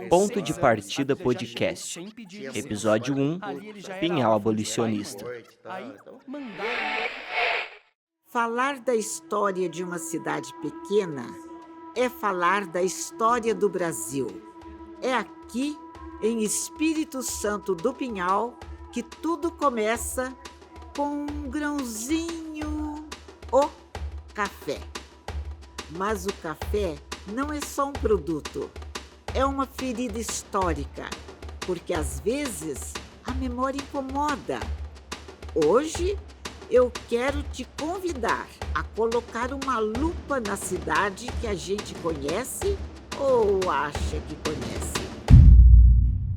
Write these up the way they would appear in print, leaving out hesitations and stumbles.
Ponto de Partida Podcast, Episódio 1, Pinhal Abolicionista. Falar da história de uma cidade pequena é falar da história do Brasil. É aqui, em Espírito Santo do Pinhal, que tudo começa com um grãozinho, o café. Mas o café não é só um produto, é uma ferida histórica, porque às vezes a memória incomoda. Hoje eu quero te convidar a colocar uma lupa na cidade que a gente conhece ou acha que conhece.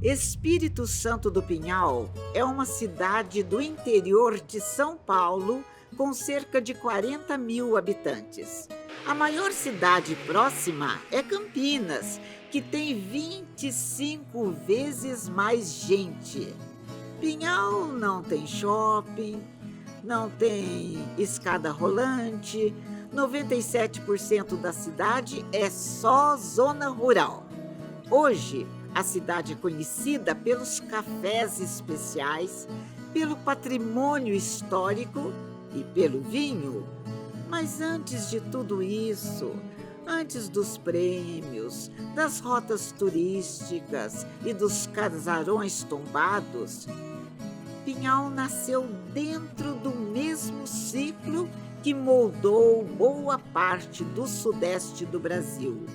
Espírito Santo do Pinhal é uma cidade do interior de São Paulo com cerca de 40 mil habitantes. A maior cidade próxima é Campinas, que tem 25 vezes mais gente. Pinhal não tem shopping, não tem escada rolante, 97% da cidade é só zona rural. Hoje, a cidade é conhecida pelos cafés especiais, pelo patrimônio histórico e pelo vinho. Mas antes de tudo isso, antes dos prêmios, das rotas turísticas e dos casarões tombados, Pinhal nasceu dentro do mesmo ciclo que moldou boa parte do sudeste do Brasil,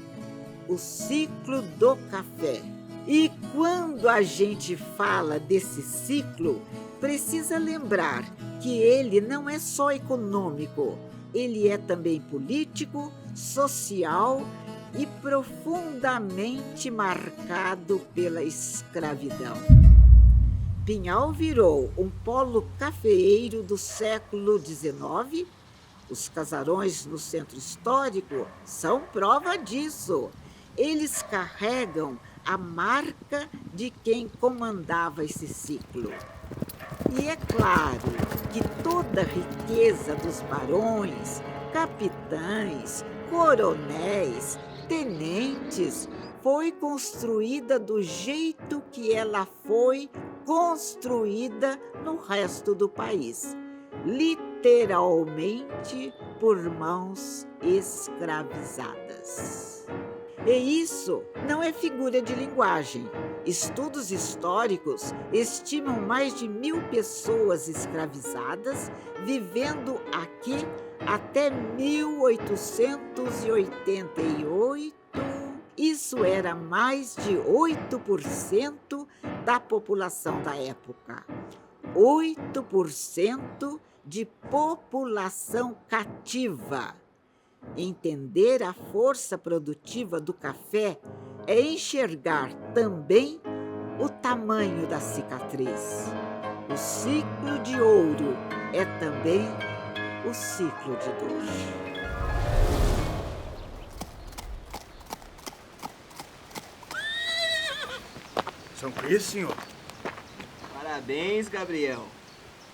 o ciclo do café. E quando a gente fala desse ciclo, precisa lembrar que ele não é só econômico, ele é também político, social e profundamente marcado pela escravidão. Pinhal virou um polo cafeeiro do século XIX. Os casarões no centro histórico são prova disso. Eles carregam a marca de quem comandava esse ciclo. E é claro que toda a riqueza dos barões, capitães, coronéis, tenentes foi construída do jeito que ela foi construída no resto do país, literalmente por mãos escravizadas. E isso não é figura de linguagem. Estudos históricos estimam mais de 1.000 pessoas escravizadas vivendo aqui até 1888. Isso era mais de 8% da população da época. 8% de população cativa. Entender a força produtiva do café é enxergar também o tamanho da cicatriz. O ciclo de ouro é também o ciclo de dor. São Cris, senhor? Parabéns, Gabriel.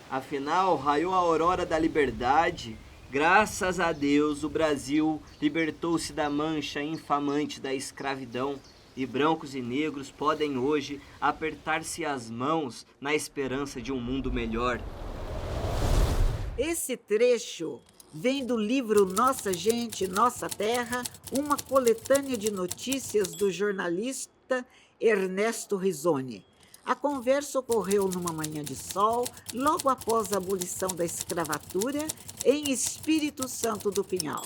Afinal, raiou a aurora da liberdade. Graças a Deus, o Brasil libertou-se da mancha infamante da escravidão e brancos e negros podem hoje apertar-se as mãos na esperança de um mundo melhor. Esse trecho vem do livro Nossa Gente, Nossa Terra, uma coletânea de notícias do jornalista Ernesto Rizzoni. A conversa ocorreu numa manhã de sol, logo após a abolição da escravatura, em Espírito Santo do Pinhal.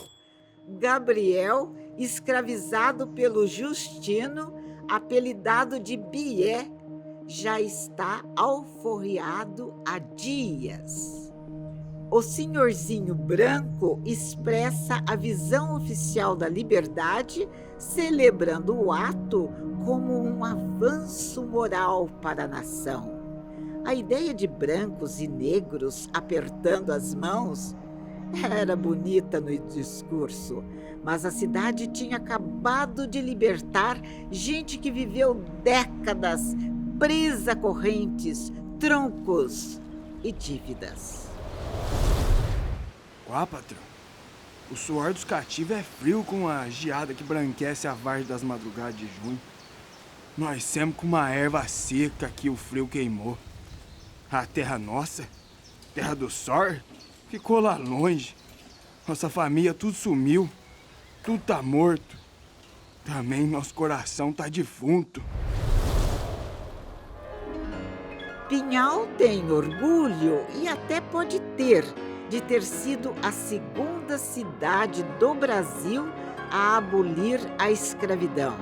Gabriel, escravizado pelo Justino, apelidado de Bié, já está alforriado há dias. O senhorzinho branco expressa a visão oficial da liberdade, celebrando o ato como um avanço moral para a nação. A ideia de brancos e negros apertando as mãos era bonita no discurso, mas a cidade tinha acabado de libertar gente que viveu décadas presa a correntes, troncos e dívidas. Quá, patrão. O suor dos cativos é frio com a geada que branquece a várzea das madrugadas de junho. Nós sempre com uma erva seca que o frio queimou. A terra nossa, terra do sol, ficou lá longe. Nossa família tudo sumiu, tudo tá morto. Também nosso coração tá defunto. Pinhal tem orgulho, e até pode ter, de ter sido a segunda cidade do Brasil a abolir a escravidão.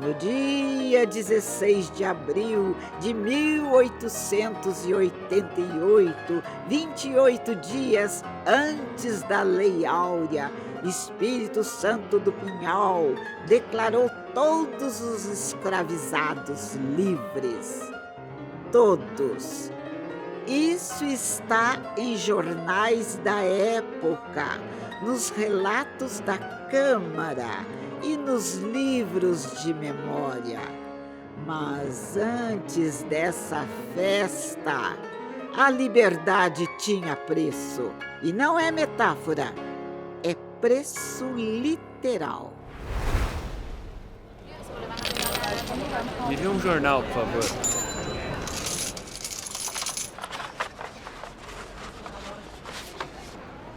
No dia 16 de abril de 1888, 28 dias antes da Lei Áurea, Espírito Santo do Pinhal declarou todos os escravizados livres. Todos. Isso está em jornais da época, nos relatos da Câmara e nos livros de memória. Mas antes dessa festa, a liberdade tinha preço. E não é metáfora, é preço literal. Me vê um jornal, por favor.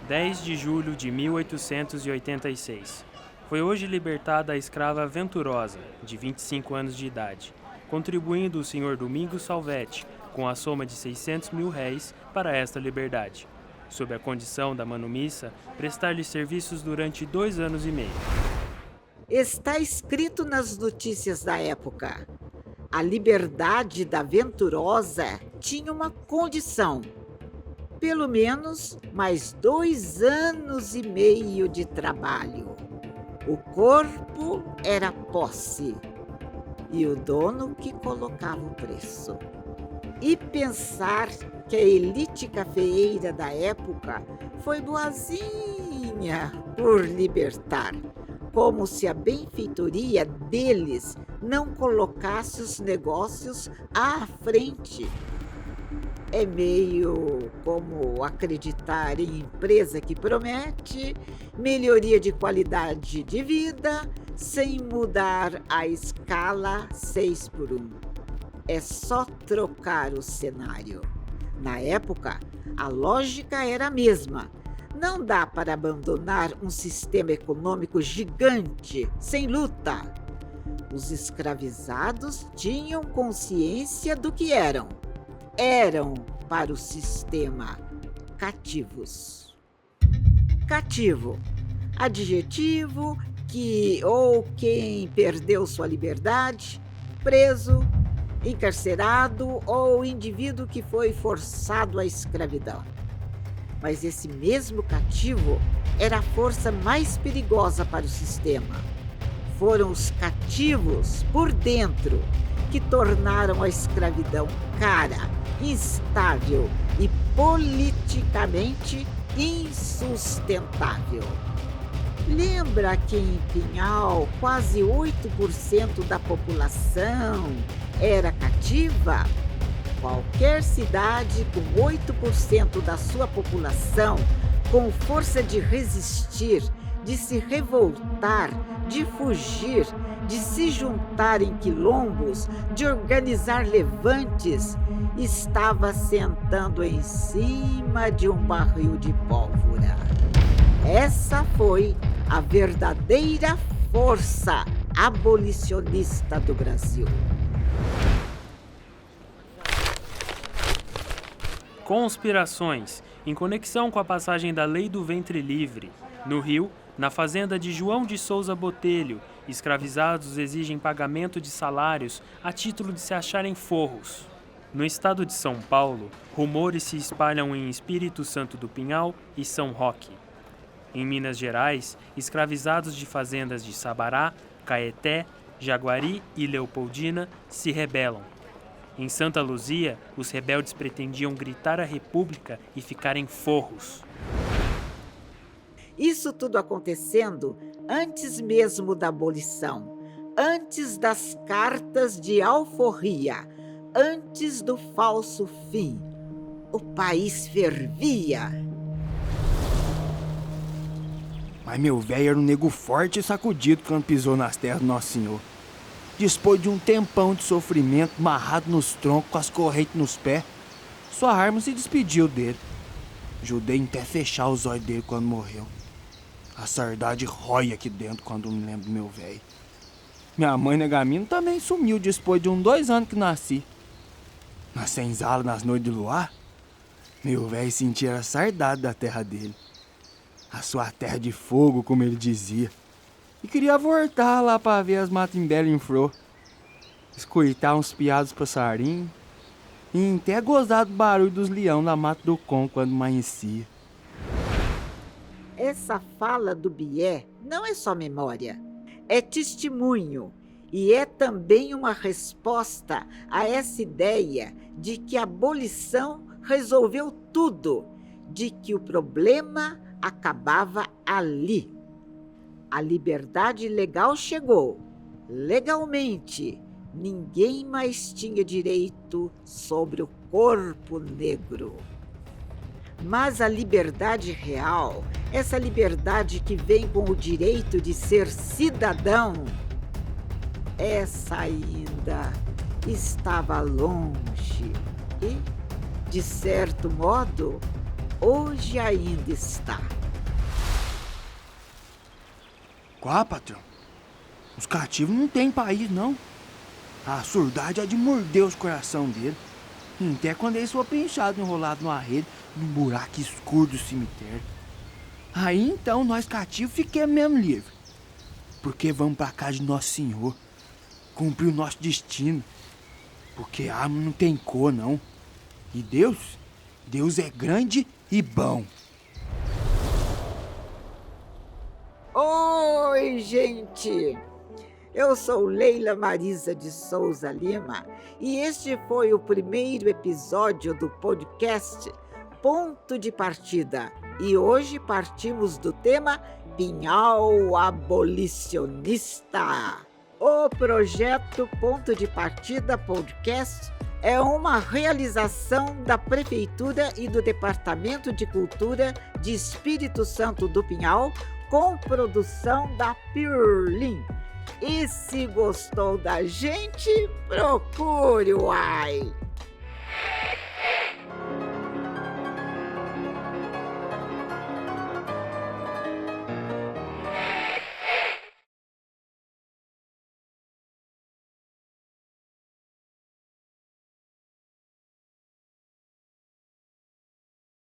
« 10 de julho de 1886. Foi hoje libertada a escrava Venturosa, de 25 anos de idade, contribuindo o senhor Domingos Salvetti com a soma de 600 mil réis para esta liberdade, sob a condição da manumissa prestar-lhe serviços durante 2 anos e meio. Está escrito nas notícias da época. A liberdade da Venturosa tinha uma condição. Pelo menos mais 2 anos e meio de trabalho. O corpo era posse e o dono que colocava o preço. E pensar que a elite cafeeira da época foi boazinha por libertar, como se a benfeitoria deles não colocasse os negócios à frente. É meio como acreditar em empresa que promete melhoria de qualidade de vida sem mudar a escala 6x1. É só trocar o cenário. Na época, a lógica era a mesma. Não dá para abandonar um sistema econômico gigante sem luta. Os escravizados tinham consciência do que eram. Eram, para o sistema, cativos. Cativo, adjetivo que ou quem perdeu sua liberdade, preso, encarcerado ou indivíduo que foi forçado à escravidão. Mas esse mesmo cativo era a força mais perigosa para o sistema. Foram os cativos por dentro que tornaram a escravidão cara, instável e politicamente insustentável. Lembra que em Pinhal quase 8% da população era cativa? Qualquer cidade com 8% da sua população com força de resistir, de se revoltar, de fugir, de se juntar em quilombos, de organizar levantes, estava sentando em cima de um barril de pólvora. Essa foi a verdadeira força abolicionista do Brasil. Conspirações, em conexão com a passagem da Lei do Ventre Livre. No Rio, na fazenda de João de Souza Botelho, escravizados exigem pagamento de salários a título de se acharem forros. No estado de São Paulo, rumores se espalham em Espírito Santo do Pinhal e São Roque. Em Minas Gerais, escravizados de fazendas de Sabará, Caeté, Jaguari e Leopoldina se rebelam. Em Santa Luzia, os rebeldes pretendiam gritar a República e ficarem forros. Isso tudo acontecendo antes mesmo da abolição, antes das cartas de alforria, antes do falso fim. O país fervia. Mas meu velho era um nego forte e sacudido quando pisou nas terras do Nosso Senhor. Depois de um tempão de sofrimento, amarrado nos troncos, com as correntes nos pés, sua arma se despediu dele. Ajudei até fechar os olhos dele quando morreu. A saudade rói aqui dentro quando me lembro do meu velho. Minha mãe, Negamino, também sumiu depois de 2 anos que nasci. Na senzala, nas noites de luar, meu velho sentia a saudade da terra dele. A sua terra de fogo, como ele dizia. E queria voltar lá pra ver as matimbelas em flor. Escutar uns piados passarinhos. E até gozar do barulho dos leão na mata do com quando amanhecia. Essa fala do Bié não é só memória, é testemunho e é também uma resposta a essa ideia de que a abolição resolveu tudo, de que o problema acabava ali. A liberdade legal chegou, legalmente. Ninguém mais tinha direito sobre o corpo negro. Mas a liberdade real, essa liberdade que vem com o direito de ser cidadão, essa ainda estava longe e, de certo modo, hoje ainda está. Qual, patrão? Os cativos não têm país, não. A surdade é de morder os coração dele. Até quando eles foram pinchados, enrolados numa rede, num buraco escuro do cemitério. Aí então nós cativos fiquemos mesmo livres. Porque vamos pra casa de Nosso Senhor. Cumprir o nosso destino. Porque arma não tem cor, não. E Deus é grande e bom. Oi, gente! Eu sou Leila Marisa de Souza Lima e este foi o primeiro episódio do podcast Ponto de Partida. E hoje partimos do tema Pinhal Abolicionista. O projeto Ponto de Partida Podcast é uma realização da Prefeitura e do Departamento de Cultura de Espírito Santo do Pinhal, com produção da Pirlim. E se gostou da gente, procure o AI.